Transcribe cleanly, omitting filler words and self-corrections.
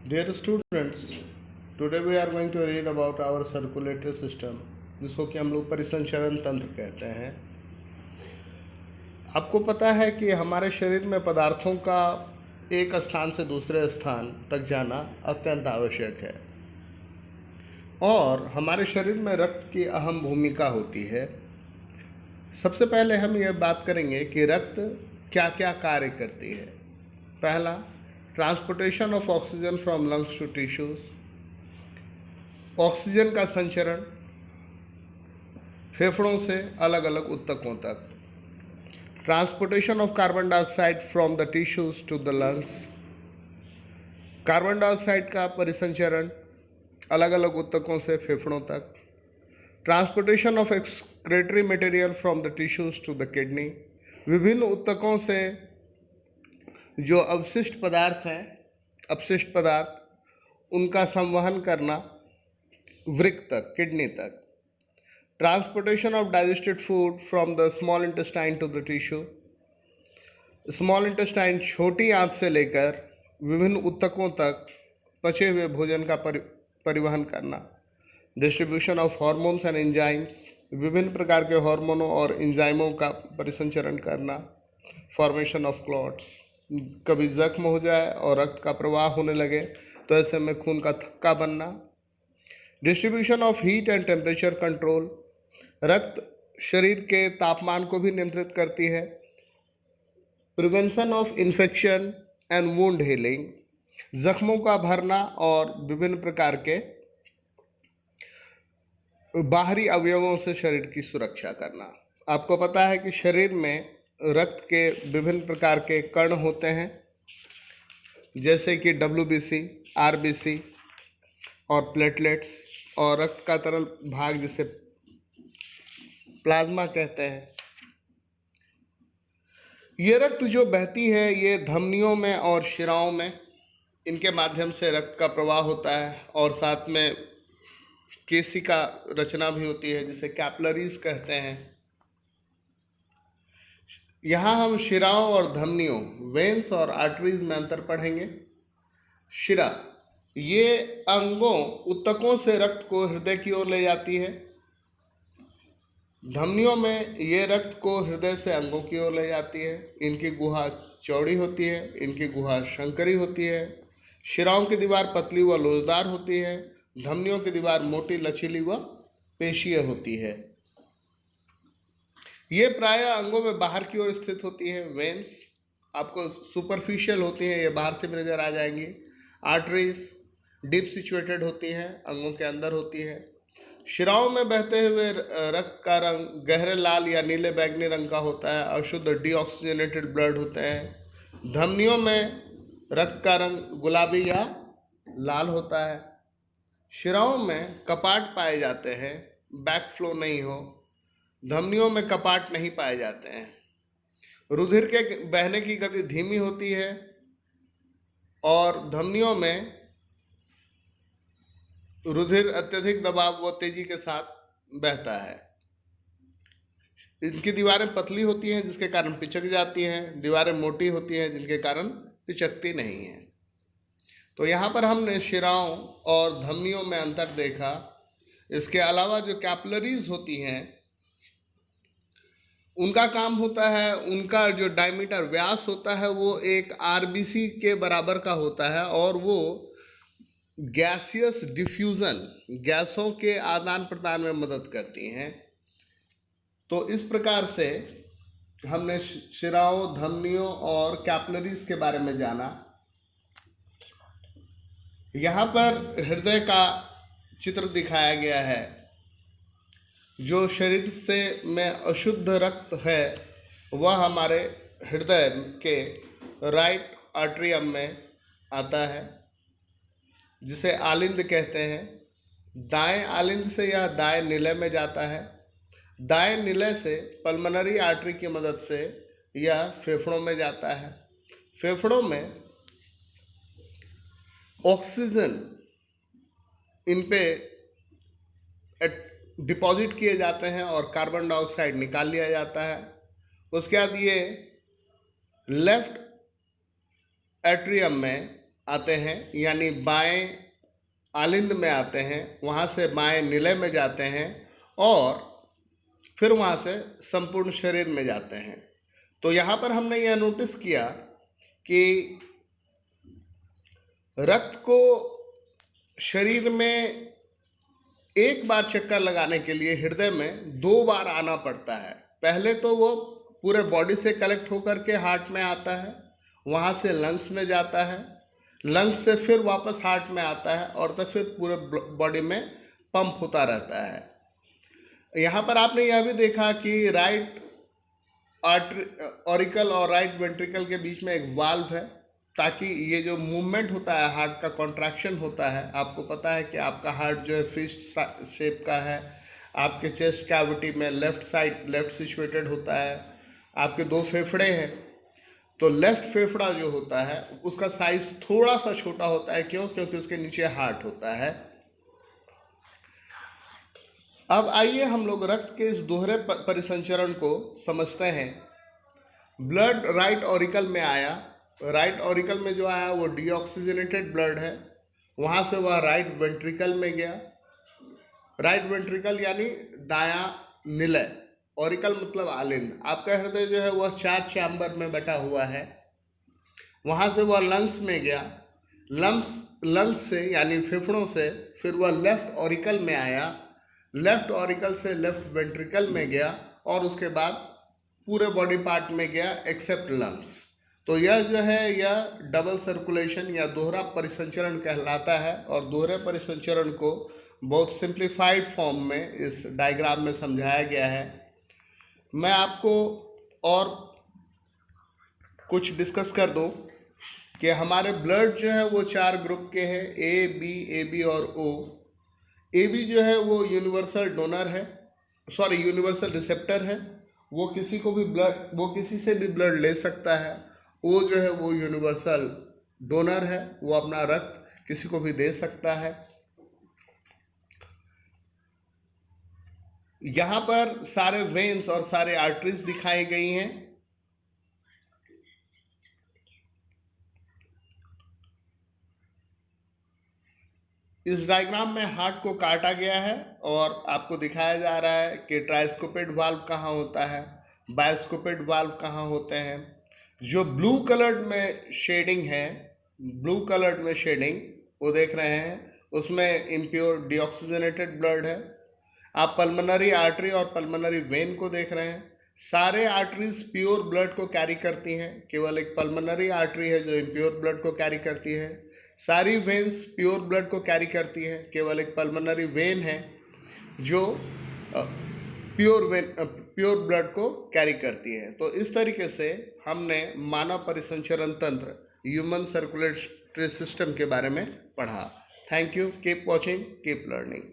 Dear students, today we are going to read about our circulatory system, जिसको कि हम लोग परिसंचरण तंत्र कहते हैं। आपको पता है कि हमारे शरीर में पदार्थों का एक स्थान से दूसरे स्थान तक जाना अत्यंत आवश्यक है और हमारे शरीर में रक्त की अहम भूमिका होती है। सबसे पहले हम ये बात करेंगे कि रक्त क्या क्या कार्य करती है। पहला, transportation of oxygen from lungs to tissues, oxygen का संचरण फेफड़ों से अलग अलग ऊतकों तक। Transportation of carbon dioxide from the tissues to the lungs, carbon dioxide का परिसंचरण अलग अलग ऊतकों से फेफड़ों तक। Transportation of excretory material from the tissues to the kidney, विभिन्न ऊतकों से जो अवशिष्ट पदार्थ हैं, अपशिष्ट पदार्थ, उनका संवहन करना वृक्क तक, किडनी तक। Transportation of digested food from the small intestine to the tissue, small intestine छोटी आंत से लेकर विभिन्न ऊतकों तक पचे हुए भोजन का परिवहन करना। Distribution of hormones and enzymes, विभिन्न प्रकार के हार्मोनों और एंजाइमों का परिसंचरण करना। फॉर्मेशन ऑफ क्लॉट्स, कभी जख्म हो जाए और रक्त का प्रवाह होने लगे तो ऐसे में खून का थक्का बनना। Distribution of heat and temperature control, रक्त शरीर के तापमान को भी नियंत्रित करती है। Prevention of infection and wound healing, जख्मों का भरना और विभिन्न प्रकार के बाहरी अवयवों से शरीर की सुरक्षा करना। आपको पता है कि शरीर में रक्त के विभिन्न प्रकार के कण होते हैं, जैसे कि WBC, RBC और प्लेटलेट्स, और रक्त का तरल भाग जिसे प्लाज्मा कहते हैं। ये रक्त जो बहती है ये धमनियों में और शिराओं में, इनके माध्यम से रक्त का प्रवाह होता है और साथ में केशिका रचना भी होती है जिसे कैपिलरीज कहते हैं। यहाँ हम शिराओं और धमनियों, वेन्स और आर्टरीज में अंतर पढ़ेंगे। शिरा, ये अंगों, ऊतकों से रक्त को हृदय की ओर ले जाती है। धमनियों में ये रक्त को हृदय से अंगों की ओर ले जाती है। इनकी गुहा चौड़ी होती है, इनकी गुहा शंकरी होती है। शिराओं की दीवार पतली व लोचदार होती है। धमनियों की दीवार मोटी, लचीली व पेशीय होती है। ये प्रायः अंगों में बाहर की ओर स्थित होती हैं। वेन्स आपको सुपरफिशियल होती हैं, ये बाहर से भी नजर आ जाएंगी। आर्टरीज डीप सिचुएटेड होती हैं, अंगों के अंदर होती हैं। शिराओं में बहते हुए रक्त का रंग गहरे लाल या नीले बैगनी रंग का होता है, अशुद्ध डीऑक्सीजनेटेड ब्लड होते हैं। धमनियों में रक्त का रंग गुलाबी या लाल होता है। शिराओं में कपाट पाए जाते हैं, बैकफ्लो नहीं हो। धमनियों में कपाट नहीं पाए जाते हैं। रुधिर के बहने की गति धीमी होती है और धमनियों में रुधिर अत्यधिक दबाव व तेजी के साथ बहता है। इनकी दीवारें पतली होती हैं जिसके कारण पिचक जाती हैं, दीवारें मोटी होती हैं जिनके कारण पिचकती नहीं हैं। तो यहाँ पर हमने शिराओं और धमनियों में अंतर देखा। इसके अलावा जो कैपिलरीज होती हैं उनका काम होता है, उनका जो डायमीटर, व्यास होता है वो एक RBC के बराबर का होता है और वो गैसियस डिफ्यूजन, गैसों के आदान प्रदान में मदद करती हैं। तो इस प्रकार से हमने शिराओं, धमनियों और कैपिलरीज के बारे में जाना। यहाँ पर हृदय का चित्र दिखाया गया है। जो शरीर से में अशुद्ध रक्त है वह हमारे हृदय के राइट आर्टरियम में आता है, जिसे आलिंद कहते हैं। दाएं आलिंद से यह दाएं निलय में जाता है। दाएं निलय से पल्मोनरी आर्टरी की मदद से यह फेफड़ों में जाता है। फेफड़ों में ऑक्सीजन इन पे डिपॉजिट किए जाते हैं और कार्बन डाइऑक्साइड निकाल लिया जाता है। उसके बाद ये लेफ्ट एट्रियम में आते हैं, यानी बाएं आलिंद में आते हैं, वहाँ से बाएं निलय में जाते हैं और फिर वहाँ से संपूर्ण शरीर में जाते हैं। तो यहाँ पर हमने यह नोटिस किया कि रक्त को शरीर में एक बार चक्कर लगाने के लिए हृदय में 2 बार आना पड़ता है। पहले तो वो पूरे बॉडी से कलेक्ट होकर के हार्ट में आता है, वहाँ से लंग्स में जाता है, लंग्स से फिर वापस हार्ट में आता है और तब फिर पूरे बॉडी में पंप होता रहता है। यहाँ पर आपने यह भी देखा कि राइट ऑरिकल और राइट वेंट्रिकल के बीच में एक वाल्व है, ताकि ये जो मूवमेंट होता है, हार्ट का कॉन्ट्रैक्शन होता है, आपको पता है कि आपका हार्ट जो है फिस्ट शेप का है, आपके चेस्ट कैविटी में लेफ्ट सिचुएटेड होता है, आपके 2 फेफड़े हैं, तो लेफ्ट फेफड़ा जो होता है उसका साइज थोड़ा सा छोटा होता है। क्यों? क्योंकि उसके नीचे हार्ट होता है। अब आइए हम लोग रक्त के इस दोहरे परिसंचरण को समझते हैं। ब्लड राइट ऑरिकल में आया, राइट ऑरिकल में जो आया वो डीऑक्सीजनेटेड ब्लड है, वहाँ से वह राइट वेंट्रिकल में गया। राइट वेंट्रिकल यानी दायां निलय, ऑरिकल मतलब आलिंद। आपका हृदय जो है वह 4 चैम्बर में बटा हुआ है, वहाँ से वह लंग्स में गया, लंग्स से यानी फेफड़ों से फिर वह लेफ्ट ऑरिकल में आया, लेफ्ट ऑरिकल से लेफ्ट वेंट्रिकल में गया और उसके बाद पूरे बॉडी पार्ट में गया एक्सेप्ट लंग्स। तो यह जो है यह डबल सर्कुलेशन या दोहरा परिसंचरण कहलाता है और दोहरे परिसंचरण को बहुत सिंप्लीफाइड फॉर्म में इस डायग्राम में समझाया गया है। मैं आपको और कुछ डिस्कस कर दूं कि हमारे ब्लड जो है वो 4 ग्रुप के हैं, ए बी और ओ। ए बी जो है वो यूनिवर्सल डोनर है, यूनिवर्सल रिसेप्टर है, वो किसी से भी ब्लड ले सकता है। ओ जो है वो यूनिवर्सल डोनर है, वो अपना रक्त किसी को भी दे सकता है। यहाँ पर सारे वेन्स और सारे आर्टरीज दिखाई गई हैं। इस डायग्राम में हार्ट को काटा गया है और आपको दिखाया जा रहा है कि ट्राइस्कोपिड वाल्व कहाँ होता है, बाइस्कोपिड वाल्व कहाँ होते हैं। जो ब्लू कलर्ड में शेडिंग है, ब्लू कलर्ड में शेडिंग वो देख रहे हैं, उसमें इम्प्योर डीऑक्सीजनेटेड ब्लड है। आप पल्मोनरी आर्टरी और पल्मोनरी वेन को देख रहे हैं। सारे आर्टरीज प्योर ब्लड को कैरी करती हैं, केवल एक पल्मोनरी आर्टरी है जो इम्प्योर ब्लड को कैरी करती है। सारी वेन्स प्योर ब्लड को कैरी करती हैं, केवल एक पल्मोनरी वेन है जो प्योर ब्लड को कैरी करती है। तो इस तरीके से हमने मानव परिसंचरण तंत्र, ह्यूमन सर्कुलेटरी सिस्टम के बारे में पढ़ा। Thank you, keep watching, keep learning.